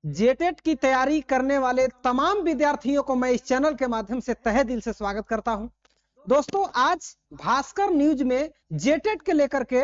जेटेट की तैयारी करने वाले तमाम विद्यार्थियों को मैं इस चैनल के माध्यम से तहे दिल से स्वागत करता हूं। दोस्तों, आज भास्कर न्यूज में जेटेट के लेकर के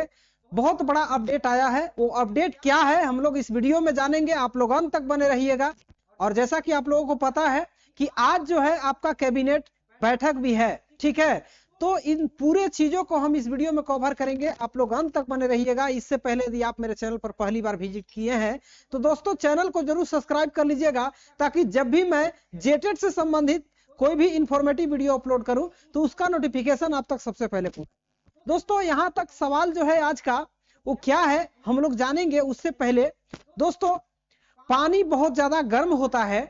बहुत बड़ा अपडेट आया है। वो अपडेट क्या है हम लोग इस वीडियो में जानेंगे, आप लोग अंत तक बने रहिएगा। और जैसा कि आप लोगों को पता है कि आज जो है आपका कैबिनेट बैठक भी है, ठीक है, तो इन पूरे चीजों को हम इस वीडियो में कवर करेंगे, आप लोग अंत तक बने रहिएगा। इससे पहले यदि आप मेरे चैनल पर पहली बार विजिट किए हैं तो दोस्तों चैनल को जरूर सब्सक्राइब कर लीजिएगा, ताकि जब भी मैं जेटेट से संबंधित कोई भी इंफॉर्मेटिव वीडियो अपलोड करूं तो उसका नोटिफिकेशन आप तक सबसे पहले पहुंचे। दोस्तों, यहां तक सवाल जो है आज का वो क्या है हम लोग जानेंगे। उससे पहले दोस्तों, पानी बहुत ज्यादा गर्म होता है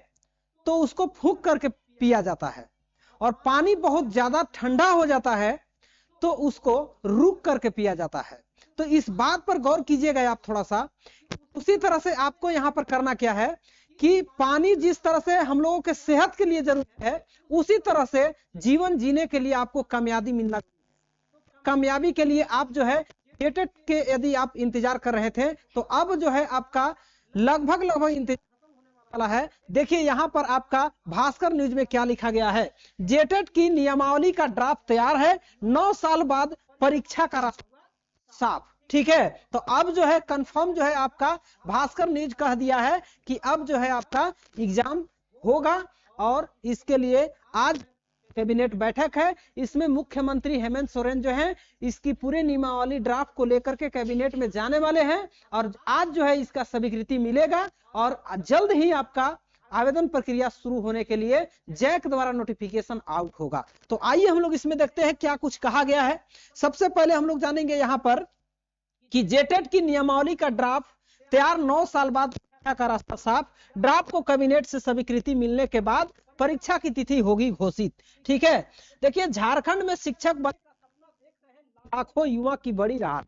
तो उसको फूंक करके पिया जाता है, और पानी बहुत ज्यादा ठंडा हो जाता है तो उसको रुक करके पिया जाता है। तो इस बात पर गौर कीजिएगा आप थोड़ा सा। उसी तरह से आपको यहां पर करना क्या है कि पानी जिस तरह से हम लोगों के सेहत के लिए जरूरी है, उसी तरह से जीवन जीने के लिए आपको कामयाबी मिलना। कामयाबी के लिए आप जो है जेटेट के यदि आप इंतजार कर रहे थे तो अब जो है आपका लगभग इंतजार वाला है। देखिए यहां पर आपका भास्कर न्यूज में क्या लिखा गया है। जेटेट की नियमावली का ड्राफ्ट तैयार है, 9 साल बाद परीक्षा का रास्ता साफ। ठीक है, तो अब जो है कंफर्म जो है आपका भास्कर न्यूज कह दिया है कि अब जो है आपका एग्जाम होगा, और इसके लिए आज कैबिनेट बैठक है। इसमें मुख्यमंत्री हेमंत सोरेन जो है इसकी पूरे नियमावली ड्राफ्ट को लेकर के कैबिनेट में जाने वाले हैं, और आज जो है इसका स्वीकृति मिलेगा और जल्द ही आपका आवेदन प्रक्रिया शुरू होने के लिए जैक द्वारा नोटिफिकेशन आउट होगा। तो आइए हम लोग इसमें देखते हैं क्या कुछ कहा गया है। सबसे पहले हम लोग जानेंगे यहां पर कि जेटेट की नियमावली का ड्राफ्ट तैयार, 9 साल बाद का रास्ता साफ। ड्राफ्ट को कैबिनेट से स्वीकृति मिलने के बाद परीक्षा की तिथि होगी घोषित। ठीक है, देखिए झारखंड में शिक्षक लाखों युवा की बड़ी राहत।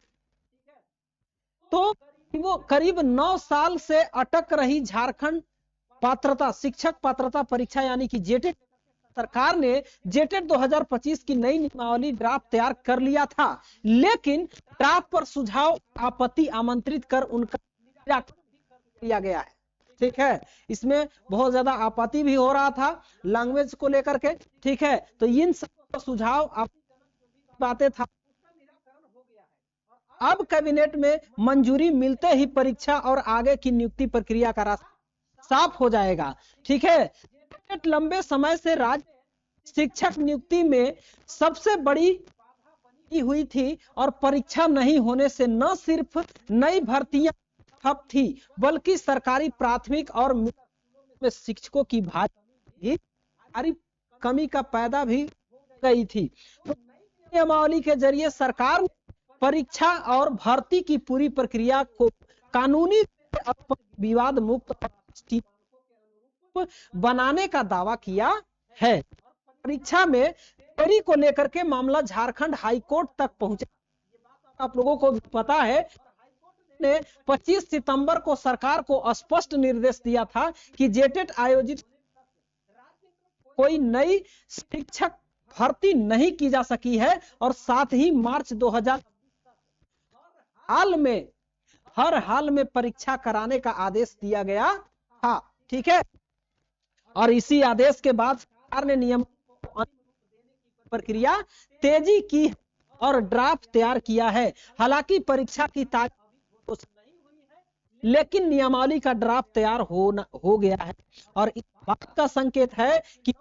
तो वो करीब 9 साल से अटक रही झारखंड पात्रता शिक्षक पात्रता परीक्षा यानी कि जेटेट, सरकार ने जेटेट 2025 की नई नियमावली ड्राफ्ट तैयार कर लिया था, लेकिन ड्राफ्ट पर सुझाव आपत्ति आमंत्रित कर उनका किया गया है। ठीक है, इसमें बहुत ज्यादा आपत्ति भी हो रहा था लैंग्वेज को लेकर के। ठीक है, तो इन सब सुझाव आप बातें था, अब कैबिनेट में मंजूरी मिलते ही परीक्षा और आगे की नियुक्ति प्रक्रिया का रास्ता साफ हो जाएगा। ठीक है, लंबे समय से राज्य शिक्षक नियुक्ति में सबसे बड़ी हुई थी, और परीक्षा नहीं होने से न सिर्फ नई भर्तियां ठप थी, बल्कि सरकारी प्राथमिक और में शिक्षकों की भारी कमी का पैदा भी गई थी। तो नियमावली के जरिए सरकार परीक्षा और भर्ती की पूरी प्रक्रिया को कानूनी विवाद मुक्त बनाने का दावा किया है। परीक्षा में देरी को लेकर के मामला झारखंड हाईकोर्ट तक पहुंचा। आप लोगों को पता है ने 25 सितंबर को सरकार को स्पष्ट निर्देश दिया था कि जेटेट आयोजित कोई नई शिक्षक भर्ती नहीं की जा सकी है, और साथ ही मार्च 2000 हर हाल में परीक्षा कराने का आदेश दिया गया था। ठीक है, और इसी आदेश के बाद सरकार ने नियम प्रक्रिया तेजी की और ड्राफ्ट तैयार किया है। हालांकि परीक्षा की तारीख, लेकिन नियमावली का ड्राफ्ट तैयार हो गया है, और इस बात का संकेत है कि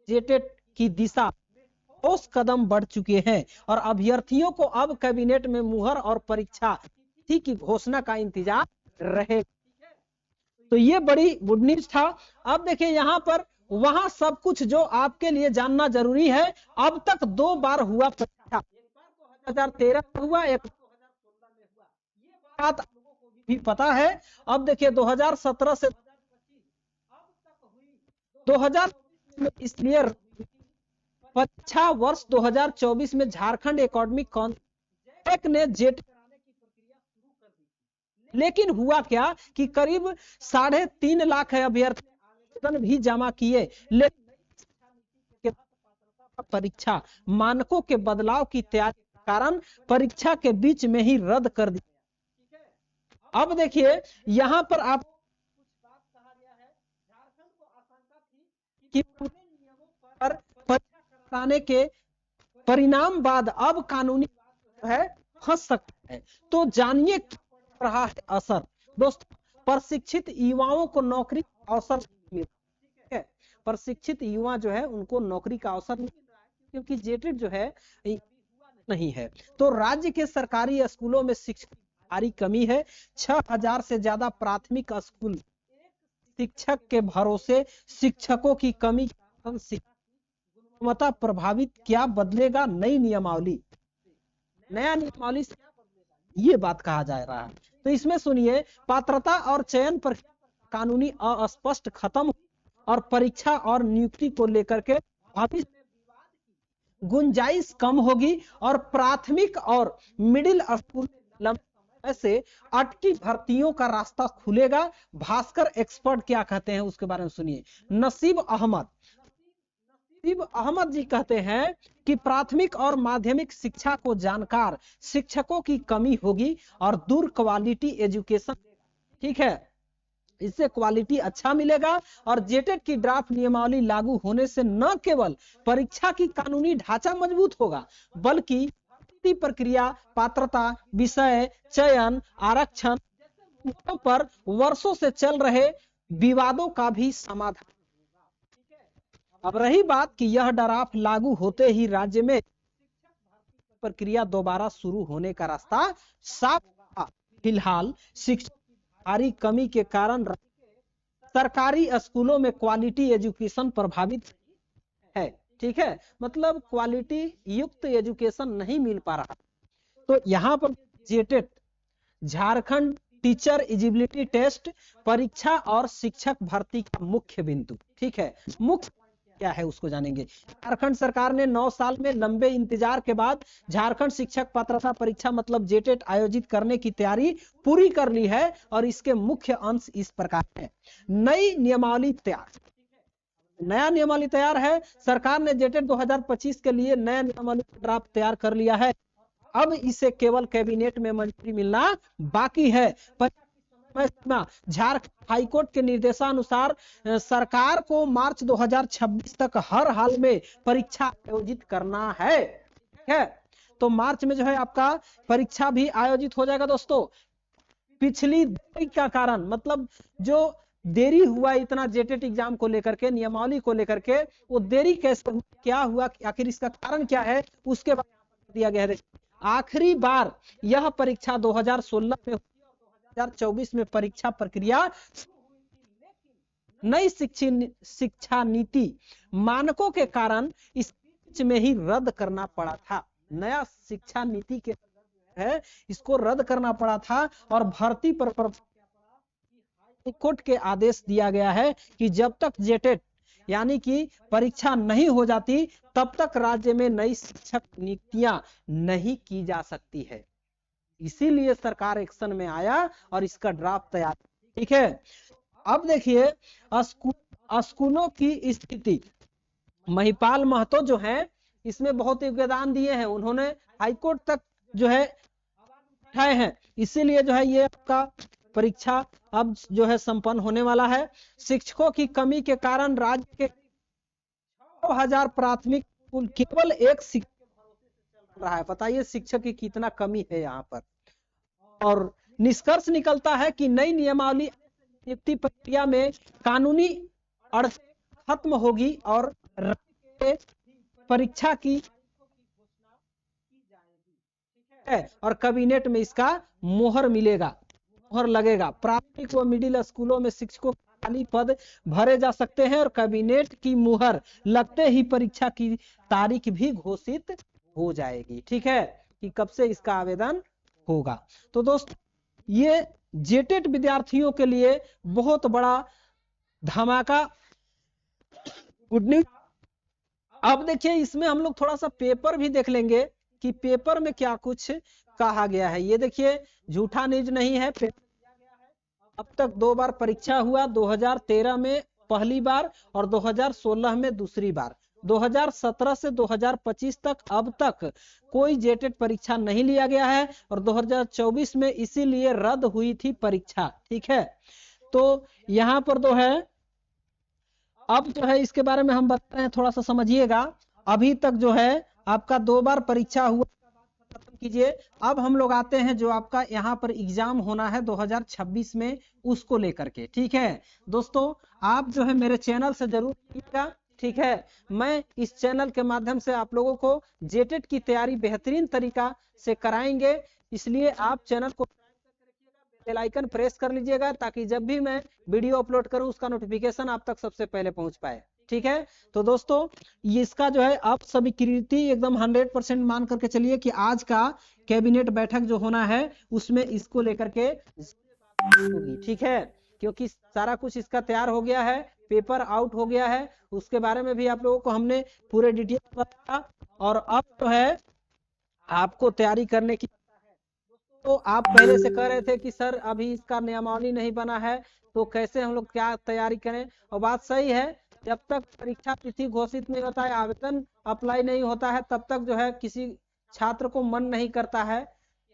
जेटेट की दिशा ठोस कदम बढ़ चुके हैं, और अभ्यर्थियों को अब कैबिनेट में मुहर और परीक्षा की घोषणा का इंतजार रहेगा। तो ये बड़ी गुड न्यूज था। अब देखिए यहां पर वहां सब कुछ जो आपके लिए जानना जरूरी है। अब तक 2 बार हुआ परीक्षा, 2013 हुआ, एक 2016 में हुआ, ये बात भी पता है। अब देखिए 2017 से 2000 इसलिए परीक्षा वर्ष 2024 में झारखंड एकेडमिक काउंसिल ने जेट, लेकिन हुआ क्या कि करीब 3.5 लाख अभ्यर्थी आवेदन भी जमा किए, लेकिन परीक्षा मानकों के बदलाव की तैयारी के कारण परीक्षा के बीच में ही रद्द कर दिया। अब देखिए यहां पर आप कि पर परीक्षा कराने के परिणाम बाद अब कानूनी है फंस सकता है। तो जानिए क्या रहा है असर। दोस्तों, प्रशिक्षित युवाओं को नौकरी का अवसर मिल रहा है। प्रशिक्षित युवा जो है उनको नौकरी का अवसर नहीं मिल रहा है क्योंकि जेटेट जो है नहीं है। तो राज्य के सरकारी स्कूलों में शिक्षक की भारी कमी है। 6000 से ज्यादा प्राथमिक स्कूल शिक्षक के भरोसे, शिक्षकों की कमी गुणवत्ता प्रभावित। क्या बदलेगा नई नियमावली? नया नियमावली से ये बात कहा जा रहा है। तो इसमें सुनिए, पात्रता और चयन प्रक्रिया कानूनी अस्पष्ट खत्म और परीक्षा और नियुक्ति को लेकर के भविष्य में गुंजाइश कम होगी और प्राथमिक और मिडिल स्कूल लंबे से अटकी भर्तियों का रास्ता खुलेगा। भास्कर एक्सपर्ट क्या कहते हैं उसके बारे में सुनिए। नसीब अहमद जी कहते हैं कि प्राथमिक और माध्यमिक शिक्षा को जानकार शिक्षकों की कमी होगी और दूर क्वालिटी एजुकेशन, ठीक है, इससे क्वालिटी अच्छा मिलेगा। और जेटेट की ड्राफ्ट नियमावली लागू होने से न केवल परीक्षा की कानूनी ढांचा मजबूत होगा बल्कि प्रक्रिया, पात्रता, विषय चयन, आरक्षण पर वर्षों से चल रहे विवादों का भी समाधान। अब रही बात कि यह ड्राफ्ट लागू होते ही राज्य में प्रक्रिया दोबारा शुरू होने का रास्ता साफ होगा। फिलहाल शिक्षक की भारी कमी के कारण सरकारी स्कूलों में क्वालिटी एजुकेशन प्रभावित है, ठीक है, मतलब क्वालिटी युक्त एजुकेशन नहीं मिल पा रहा। तो यहाँ पर JTET Jharkhand teacher eligibility test परीक्षा और शिक्षक भर्ती का मुख्य बिंदु, ठीक है, मुख्य क्या है उसको जानेंगे। झारखंड सरकार ने 9 साल में लंबे इंतजार के बाद झारखंड शिक्षक पात्रता परीक्षा मतलब जेटेट आयोजित करने की तैयारी पूरी कर ली है और इसके मुख्य अंश इस प्रकार है। नई नियमावली तैयार, नया नियमावली तैयार है। सरकार ने जेटेट 2025 के लिए नया नियमावली ड्राफ्ट तैयार कर लिया है। अब इसे केवल कैबिनेट में मंजूरी मिलना बाकी है। झारखंड हाईकोर्ट के निर्देशानुसार सरकार को मार्च 2026 तक हर हाल में परीक्षा आयोजित करना है, ठीक है। तो मार्च में जो है आपका परीक्षा भी आयोजित हो जाएगा। दोस्तों, पिछली देरी का कारण, मतलब जो देरी हुआ इतना जेटेट एग्जाम को लेकर के, नियमावली को लेकर के, वो देरी कैसे, क्या हुआ, आखिर इसका कारण क्या है, उसके बारे में दिया गया है। आखिरी बार यह परीक्षा 2016 में, 2024 में परीक्षा प्रक्रिया, नई शिक्षा नीति मानकों के कारण इस बीच में ही रद्द करना पड़ा था। नया शिक्षा नीति के है इसको रद्द करना पड़ा था और भर्ती पर हाईकोर्ट के आदेश दिया गया है कि जब तक जेटेट यानी कि परीक्षा नहीं हो जाती तब तक राज्य में नई शिक्षक नियुक्तियां नहीं की जा सकती है। इसीलिए सरकार एक्शन में आया और इसका ड्राफ्ट तैयार, ठीक है। अब देखिए स्कूलों की स्थिति। महिपाल महतो जो है इसमें बहुत योगदान दिए हैं, उन्होंने हाईकोर्ट तक जो है उठाए हैं, इसीलिए जो है ये आपका परीक्षा अब जो है संपन्न होने वाला है। शिक्षकों की कमी के कारण राज्य के 6000 प्राथमिक स्कूल केवल एक शिक्षक रहा है। बताइए शिक्षक की कितना कमी है यहाँ पर। और निष्कर्ष निकलता है कि नई नियमावली नियुक्ति प्रक्रिया में कानूनी अड़चन खत्म होगी और परीक्षा की है और कैबिनेट में इसका मोहर मिलेगा, मोहर लगेगा। प्राथमिक व मिडिल स्कूलों में शिक्षकों खाली पद भरे जा सकते हैं और कैबिनेट की मुहर लगते ही परीक्षा की तारीख भी घोषित हो जाएगी, ठीक है, कि कब से इसका आवेदन होगा। तो दोस्तों, ये जेटेट विद्यार्थियों के लिए बहुत बड़ा धमाका गुड न्यूज। अब देखिए इसमें हम लोग थोड़ा सा पेपर भी देख लेंगे कि पेपर में क्या कुछ कहा गया है। ये देखिए झूठा न्यूज नहीं है। अब तक 2 बार परीक्षा हुआ, 2013 में पहली बार और 2016 में दूसरी बार। 2017 से 2025 तक अब तक कोई जेटेट परीक्षा नहीं लिया गया है और 2024 में इसीलिए रद्द हुई थी परीक्षा, ठीक है। तो यहाँ पर तो है अब जो है इसके बारे में हम बता रहे हैं, थोड़ा सा समझिएगा। अभी तक जो है आपका 2 बार परीक्षा हुआ, खत्म कीजिए। अब हम लोग आते हैं जो आपका यहाँ पर एग्जाम होना है 2026 में, उसको लेकर के। ठीक है दोस्तों, आप जो है मेरे चैनल से जरूर जुड़िएगा। ठीक है, मैं इस चैनल के माध्यम से आप लोगों को जेटेट की तैयारी बेहतरीन तरीका से कराएंगे, इसलिए आप चैनल को बेल आइकन प्रेस कर लीजिएगा, ताकि जब भी मैं वीडियो अपलोड करूं उसका नोटिफिकेशन आप तक सबसे पहले पहुंच पाए। ठीक है, तो दोस्तों इसका जो है आप सभी कृति एकदम 100% मान करके चलिए कि आज का कैबिनेट बैठक जो होना है उसमें इसको लेकर के होगी। ठीक है, क्योंकि सारा कुछ इसका तैयार हो गया है, पेपर आउट हो गया है, उसके बारे में भी आप लोगों को हमने पूरे डिटेल बताया। और अब जो है आपको तैयारी करने की, तो आप पहले से कह रहे थे कि सर अभी इसका नियमावली नहीं बना है, तो कैसे हम लोग क्या तैयारी करें। और बात सही है, जब तक परीक्षा तिथि घोषित नहीं होता है, आवेदन अप्लाई नहीं होता है, तब तक जो है किसी छात्र को मन नहीं करता है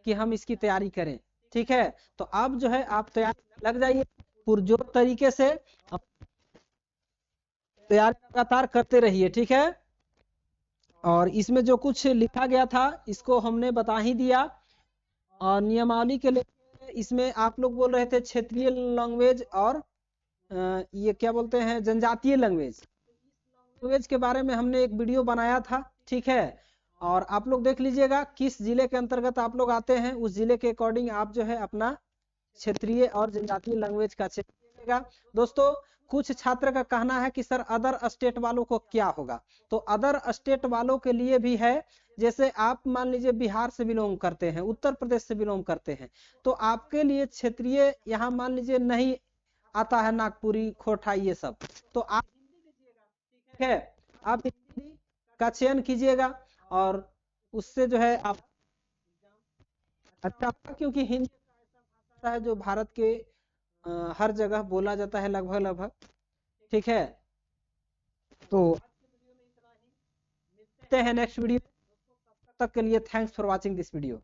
कि हम इसकी तैयारी करें। ठीक है, तो अब जो है आप तैयारी लग जाइए पुरजोर तरीके से, तैयारी लगातार करते रहिए। ठीक है, और इसमें जो कुछ लिखा गया था इसको हमने बता ही दिया। और नियमावली के लिए इसमें आप लोग बोल रहे थे क्षेत्रीय लैंग्वेज और ये क्या बोलते हैं जनजातीय लैंग्वेज के बारे में हमने एक वीडियो बनाया था। ठीक है, और आप लोग देख लीजिएगा किस जिले के अंतर्गत आप लोग आते हैं, उस जिले के अकॉर्डिंग आप जो है अपना क्षेत्रीय और जनजातीय लैंग्वेज का चेक कीजिएगा। दोस्तों कुछ छात्र का कहना है कि सर अदर स्टेट वालों को क्या होगा, तो अदर स्टेट वालों के लिए भी है। जैसे आप मान लीजिए बिहार से बिलोंग करते हैं, उत्तर प्रदेश से बिलोंग करते हैं, तो आपके लिए क्षेत्रीय यहाँ मान लीजिए नहीं आता है, नागपुरी खोटा ये सब, तो आप ठीक है आप हिंदी का चयन कीजिएगा, और उससे जो है आप अच्छा होगा, क्योंकि हिंदी ऐसा है जो भारत के हर जगह बोला जाता है लगभग लगभग। ठीक है, तो मिलते हैं नेक्स्ट वीडियो, तब तक के लिए thanks for watching this video.